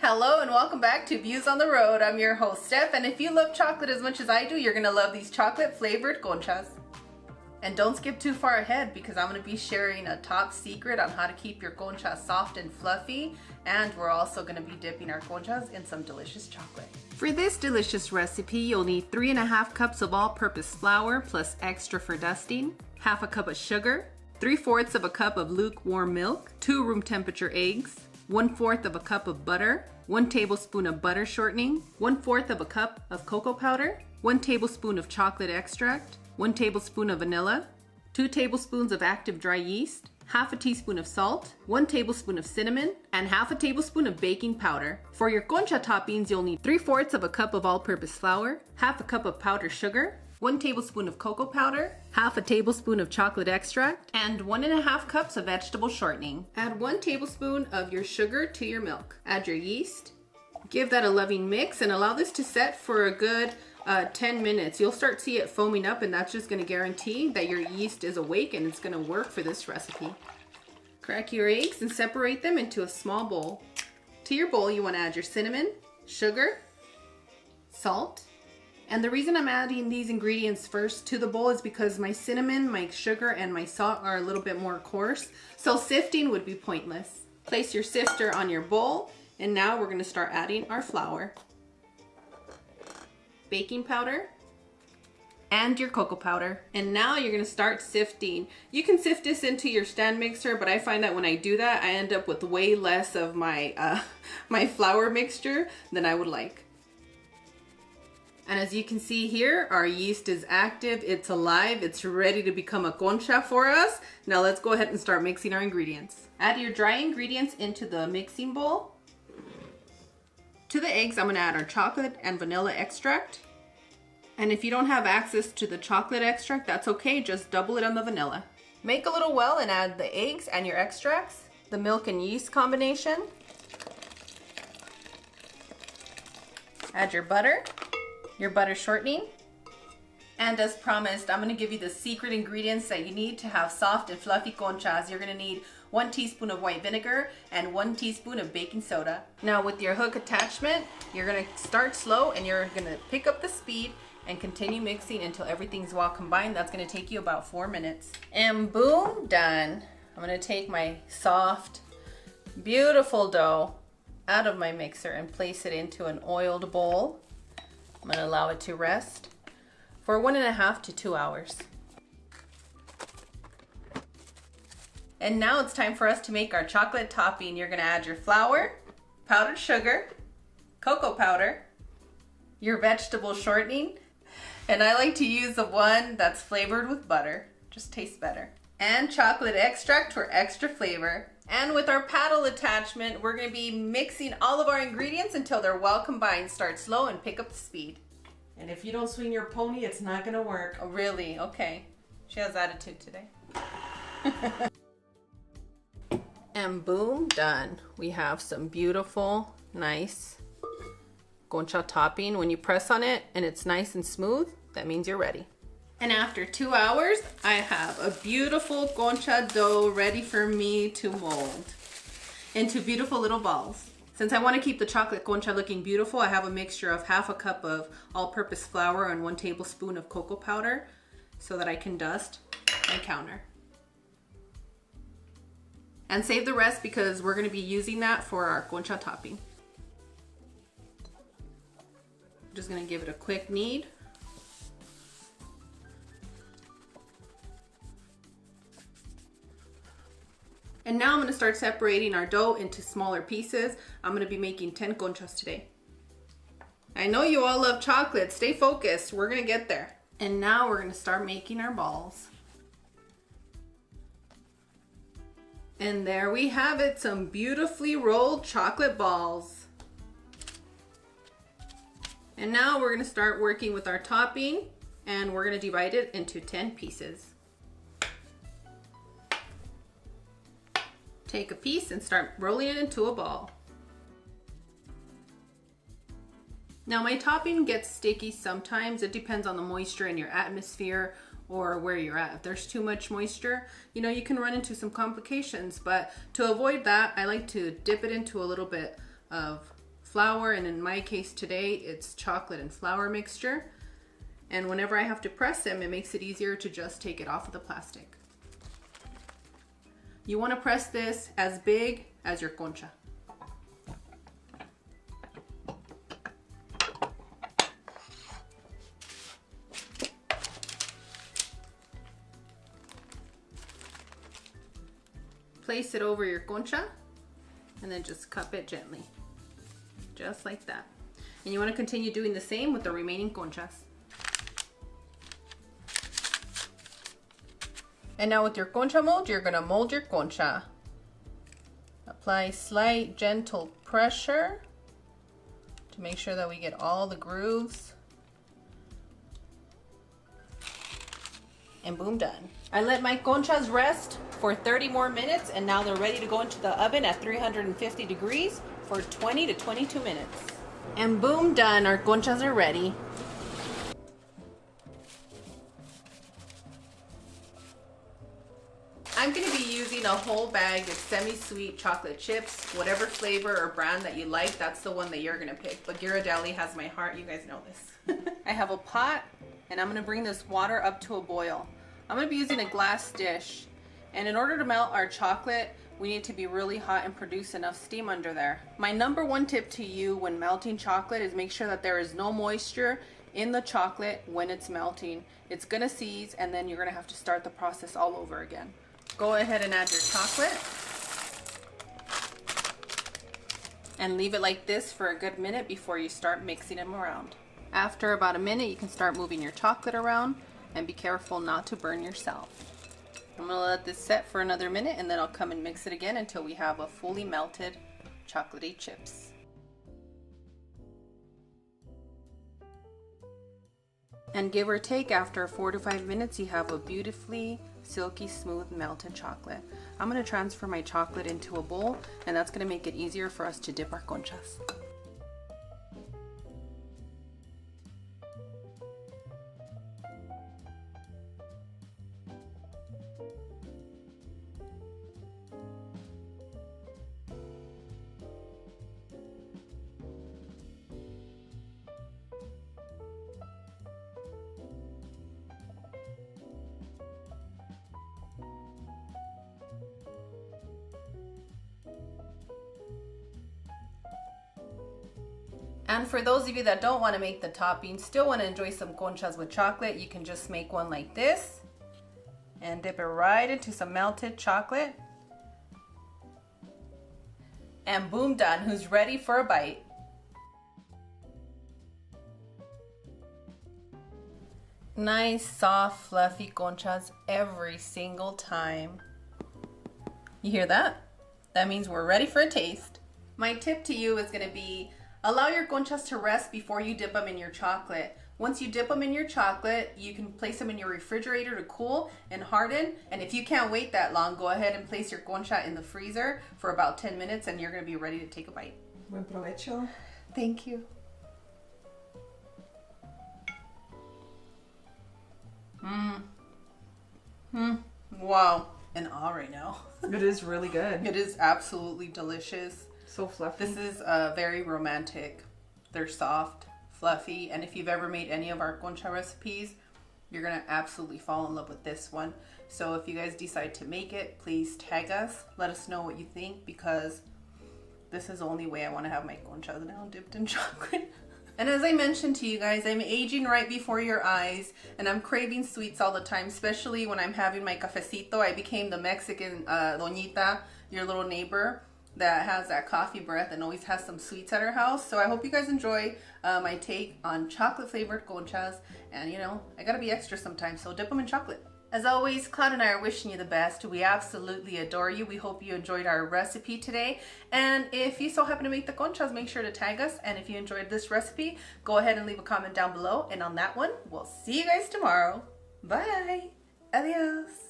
Hello and welcome back to Views on the Road. I'm your host Steph, and if you love chocolate as much as I do, you're gonna love these chocolate flavored conchas. And don't skip too far ahead because I'm gonna be sharing a top secret on how to keep your conchas soft and fluffy, and we're also gonna be dipping our conchas in some delicious chocolate. For this delicious recipe, you'll need 3.5 cups of all-purpose flour plus extra for dusting, half a cup of sugar, 3/4 of a cup of lukewarm milk, 2 room temperature eggs, 1/4 of a cup of butter, 1 tablespoon of butter shortening, 1/4 of a cup of cocoa powder, 1 tablespoon of chocolate extract, 1 tablespoon of vanilla, 2 tablespoons of active dry yeast, half a teaspoon of salt, 1 tablespoon of cinnamon, and half a tablespoon of baking powder. For your concha toppings, you'll need 3/4 of a cup of all-purpose flour, half a cup of powdered sugar, 1 tablespoon of cocoa powder, half a tablespoon of chocolate extract, and 1.5 cups of vegetable shortening. Add 1 tablespoon of your sugar to your milk. Add your yeast. Give that a loving mix and allow this to set for a good 10 minutes. You'll start to see it foaming up, and that's just going to guarantee that your yeast is awake and it's going to work for this recipe. Crack your eggs and separate them into a small bowl. To your bowl, you want to add your cinnamon, sugar, salt. And the reason I'm adding these ingredients first to the bowl is because my cinnamon, my sugar, and my salt are a little bit more coarse, so sifting would be pointless. Place your sifter on your bowl, and now we're going to start adding our flour, baking powder, and your cocoa powder. And now you're going to start sifting. You can sift this into your stand mixer, but I find that when I do that, I end up with way less of my, my flour mixture than I would like. And as you can see here, our yeast is active, it's alive, it's ready to become a concha for us. Now let's go ahead and start mixing our ingredients. Add your dry ingredients into the mixing bowl. To the eggs, I'm gonna add our chocolate and vanilla extract. And if you don't have access to the chocolate extract, that's okay, just double it on the vanilla. Make a little well and add the eggs and your extracts, the milk and yeast combination. Add your butter shortening, and as promised, I'm going to give you the secret ingredients that you need to have soft and fluffy conchas. You're going to need 1 teaspoon of white vinegar and 1 teaspoon of baking soda. Now with your hook attachment, you're going to start slow and you're going to pick up the speed and continue mixing until everything's well combined. That's going to take you about 4 minutes. And boom, done. I'm going to take my soft, beautiful dough out of my mixer and place it into an oiled bowl. I'm going to allow it to rest for 1.5 to 2 hours. And now it's time for us to make our chocolate topping. You're going to add your flour, powdered sugar, cocoa powder, your vegetable shortening, and I like to use the one that's flavored with butter, just tastes better, and chocolate extract for extra flavor. And with our paddle attachment, we're going to be mixing all of our ingredients until they're well combined. Start slow and pick up the speed. And if you don't swing your pony, it's not going to work. Oh, really? Okay. She has attitude today. And boom, done. We have some beautiful, nice concha topping. When you press on it and it's nice and smooth, that means you're ready. And after 2 hours, I have a beautiful concha dough ready for me to mold into beautiful little balls. Since I want to keep the chocolate concha looking beautiful, I have a mixture of half a cup of all-purpose flour and 1 tablespoon of cocoa powder so that I can dust and counter. And save the rest because we're going to be using that for our concha topping. I'm just going to give it a quick knead. And now I'm going to start separating our dough into smaller pieces. I'm going to be making 10 conchas today. I know you all love chocolate. Stay focused. We're going to get there. And now we're going to start making our balls. And there we have it, some beautifully rolled chocolate balls. And now we're going to start working with our topping, and we're going to divide it into 10 pieces. Take a piece and start rolling it into a ball. Now my topping gets sticky sometimes. It depends on the moisture in your atmosphere or where you're at. If there's too much moisture, you know, you can run into some complications, but to avoid that, I like to dip it into a little bit of flour, and in my case today, it's chocolate and flour mixture. And whenever I have to press them, it makes it easier to just take it off of the plastic. You want to press this as big as your concha. Place it over your concha and then just cup it gently, just like that. And you want to continue doing the same with the remaining conchas. And now with your concha mold, you're going to mold your concha. Apply slight gentle pressure to make sure that we get all the grooves. And boom, done. I let my conchas rest for 30 more minutes, and now they're ready to go into the oven at 350 degrees for 20 to 22 minutes. And boom, done. Our conchas are ready. I'm going to be using a whole bag of semi-sweet chocolate chips, whatever flavor or brand that you like. That's the one that you're going to pick. But Ghirardelli has my heart. You guys know this. I have a pot, and I'm going to bring this water up to a boil. I'm going to be using a glass dish. And in order to melt our chocolate, we need to be really hot and produce enough steam under there. My number one tip to you when melting chocolate is make sure that there is no moisture in the chocolate when it's melting. It's going to seize, and then you're going to have to start the process all over again. Go ahead and add your chocolate and leave it like this for a good minute before you start mixing them around. After about a minute, you can start moving your chocolate around, and be careful not to burn yourself. I'm going to let this set for another minute, and then I'll come and mix it again until we have a fully melted chocolatey chips. And give or take, after 4 to 5 minutes, you have a beautifully silky smooth melted chocolate. I'm going to transfer my chocolate into a bowl, and that's going to make it easier for us to dip our conchas. And for those of you that don't want to make the topping, still want to enjoy some conchas with chocolate, you can just make one like this and dip it right into some melted chocolate. And boom, done. Who's ready for a bite? Nice, soft, fluffy conchas every single time. You hear that? That means we're ready for a taste. My tip to you is going to be allow your conchas to rest before you dip them in your chocolate. Once you dip them in your chocolate, you can place them in your refrigerator to cool and harden. And if you can't wait that long, go ahead and place your concha in the freezer for about 10 minutes and you're going to be ready to take a bite. Buen provecho. Thank you. Wow. In awe right now. It is really good. It is absolutely delicious. So fluffy. This is very romantic. They're soft, fluffy, and if you've ever made any of our concha recipes, you're gonna absolutely fall in love with this one. So if you guys decide to make it, please tag us. Let us know what you think, because this is the only way I want to have my conchas now, dipped in chocolate. And as I mentioned to you guys, I'm aging right before your eyes, and I'm craving sweets all the time, especially when I'm having my cafecito. I became the Mexican doñita, your little neighbor that has that coffee breath and always has some sweets at her house. So I hope you guys enjoy my take on chocolate flavored conchas. And you know, I gotta be extra sometimes, so dip them in chocolate. As always, Cloud and I are wishing you the best. We absolutely adore you. We hope you enjoyed our recipe today. And if you so happen to make the conchas, make sure to tag us. And if you enjoyed this recipe, go ahead and leave a comment down below. And on that one, we'll see you guys tomorrow. Bye. Adios.